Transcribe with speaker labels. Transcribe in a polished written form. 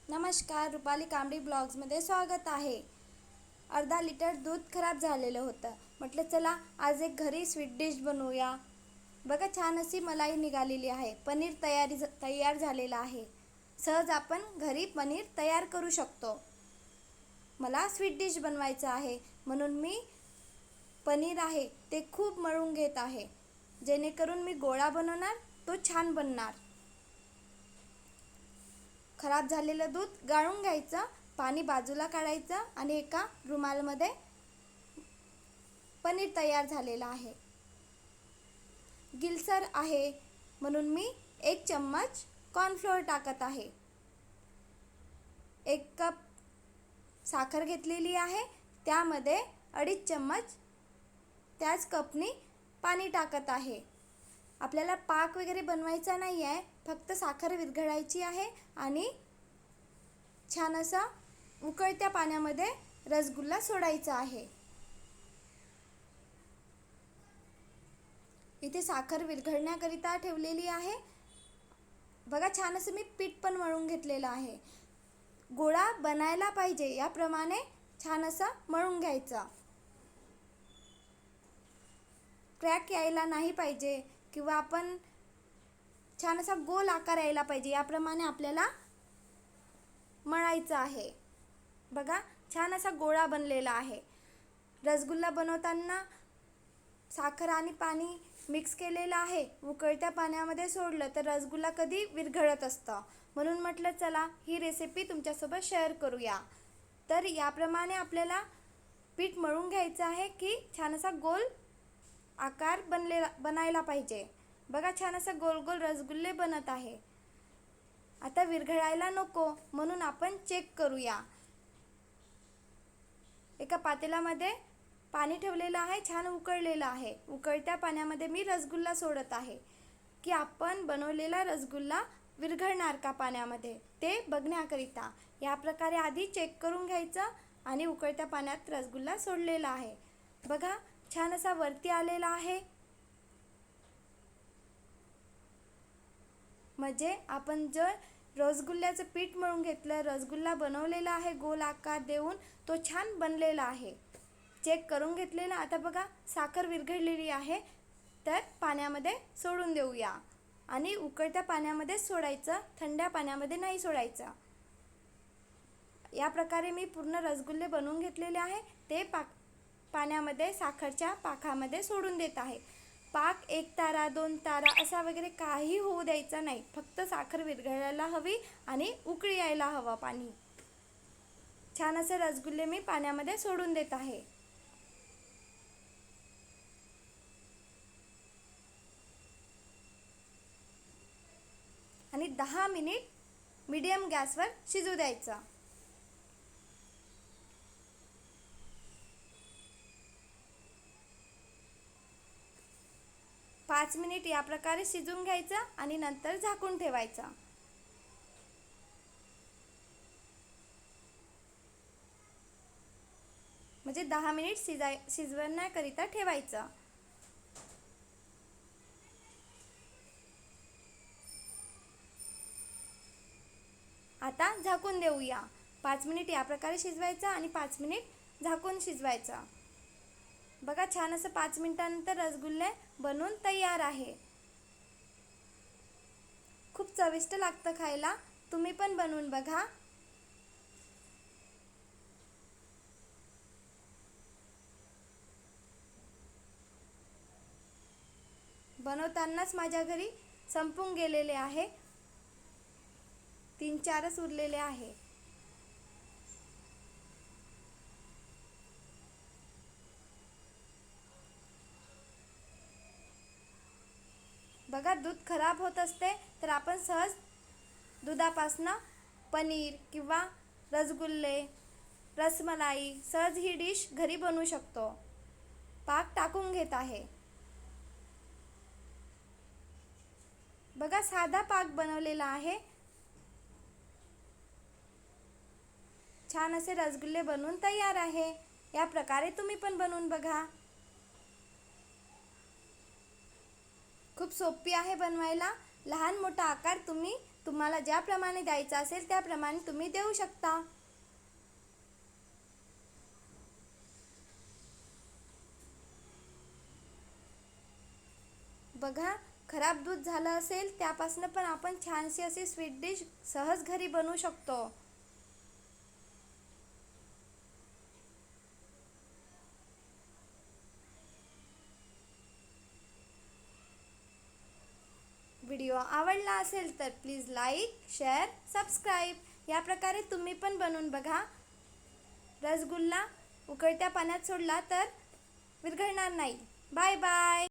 Speaker 1: नमस्कार, रुपाली कांबडी ब्लॉग्समध्ये स्वागत आहे. अर्धा लिटर दूध खराब झालेलं होतं. म्हटलं चला आज एक घरी स्वीट डिश बनवूया. बघा छान अशी मलाई निघालेली आहे. पनीर तयार झालेलं आहे. सहज आपण घरी पनीर तयार करू शकतो. मला स्वीट डिश बनवायचं आहे म्हणून मी पनीर आहे ते खूप मळून घेत आहे, जेणेकरून मी गोळा बनवणार तो छान बनणार. खराब झालेलं दूध गाळून घ्यायचं, पाणी बाजूला काढायचं आणि एका रुमालमध्ये पनीर तयार झालेलं आहे. गिलसर आहे म्हणून मी 1 चम्मच कॉर्नफ्लोअर टाकत आहे. 1 कप साखर घेतलेली आहे, त्यामध्ये 2.5 चम्मच त्याच कपनी पाणी टाकत आहे. आपल्याला पाक वगैरे बनवायचा नाही आहे, फक्त साखर विरघळायची आहे आणि छान असा उकळत्या पाण्यामध्ये रसगुल्ला सोडायचा आहे. इथे साखर विरघळण्याकरिता ठेवलेली आहे. बघा छान असं मी पीठ पण मळून घेतलेलं आहे. गोळा बनायला पाहिजे याप्रमाणे छान असा मळून घ्यायचा. क्रॅक यायला नाही पाहिजे किंवा आपण छान असा गोल आकार यायला पाहिजे याप्रमाणे आपल्याला मळायचं आहे. बघा छान असा गोळा बनलेला आहे. रसगुल्ला बनवताना साखर आणि पाणी मिक्स केलेलं आहे. उकळत्या पाण्यामध्ये सोडलं तर रसगुल्ला कधी विरघळत असतं, म्हणून म्हटलं चला ही रेसिपी तुमच्यासोबत शेअर करूया. तर याप्रमाणे आपल्याला पीठ मळून घ्यायचं आहे की छान असा गोल आकार बनायला पाहिजे. बघा छान असा गोल गोल रसगुल्ले बनत आहे. आता विरघळायला नको म्हणून आपण चेक करूया. एका पातेल्यामध्ये पाणी ठेवलेलं आहे, छान उकळलेलं आहे. उकळत्या पाण्यामध्ये मी रसगुल्ला सोडत आहे की आपण बनवलेला रसगुल्ला विरघळणार का पाण्यामध्ये ते बघण्याकरिता. या प्रकारे आधी चेक करून घ्यायचं आणि उकळत्या पाण्यात रसगुल्ला सोडलेला आहे. बघा छान असा वरती आलेला आहे. म्हणजे आपण जर रसगुल्ल्याचं पीठ मळून घेतलं, रसगुल्ला बनवलेला आहे गोल आकार देऊन, तो छान बनलेला आहे. चेक करून घेतलेला. आता बघा साखर विरघळलेली आहे, तर पाण्यामध्ये सोडून देऊया आणि उकळत्या पाण्यामध्ये सोडायचं, थंड पाण्यामध्ये नाही सोडायचं. या प्रकारे मी पूर्ण रसगुल्ले बनवून घेतलेले आहे. ते पाण्यामध्ये साखरच्या पाकामध्ये सोडून देत आहे. पाक 1 तारा 2 तारा असा वगैरे काही होऊ द्यायचा नाही. फक्त साखर विरघळायला हवी आणि उकळी यायला हवा पाणी. छान असे रसगुल्ले मी पाण्यामध्ये सोडून देत आहे. आणि 10 मिनिट मीडियम गॅसवर शिजू द्यायचं. पाच मिनिट या प्रकारे शिजून घ्यायचं आणि नंतर झाकून ठेवायचं. म्हणजे 10 मिनिट शिजवण्याकरिता ठेवायचं. आता झाकून देऊया. 5 मिनिट या प्रकारे शिजवायचं आणि 5 मिनिट झाकून शिजवायचं. बघा छान असं 5 मिनिटांनंतर रसगुल्ले बनवून तयार आहे. खूप चविष्ट लागतं खायला. तुम्ही पण बनवून बघा. बनवतानाच माझ्या घरी संपून गेलेले आहे. 3-4च उरलेले आहे. बघा दूध खराब होत असते तर आपण सहज दुधापासनं पनीर किंवा रसगुल्ले, रसमलाई सहज ही डिश घरी बनवू शकतो. पाक टाकून घेत आहे. बघा साधा पाक बनवलेला आहे. छान असे रसगुल्ले बनवून तयार आहे. या प्रकारे तुम्ही पण बनवून बघा. खूप सोपी आहे बनवायला. लहान मोठा आकार तुम्ही तुम्हाला ज्याप्रमाणे द्यायचं असेल त्याप्रमाणे तुम्ही देऊ शकता. बघा, खराब दूध झालं असेल त्यापासून पण आपण छानशी अशी स्वीट डिश सहज घरी बनवू शकतो. व्हिडिओ आवडला असेल तर प्लीज लाईक, शेअर, सबस्क्राईब. या प्रकारे तुम्ही पण बनवून बघा. रसगुल्ला उकळत्या पाण्यात सोडला तर विरघळणार नाही. Bye bye.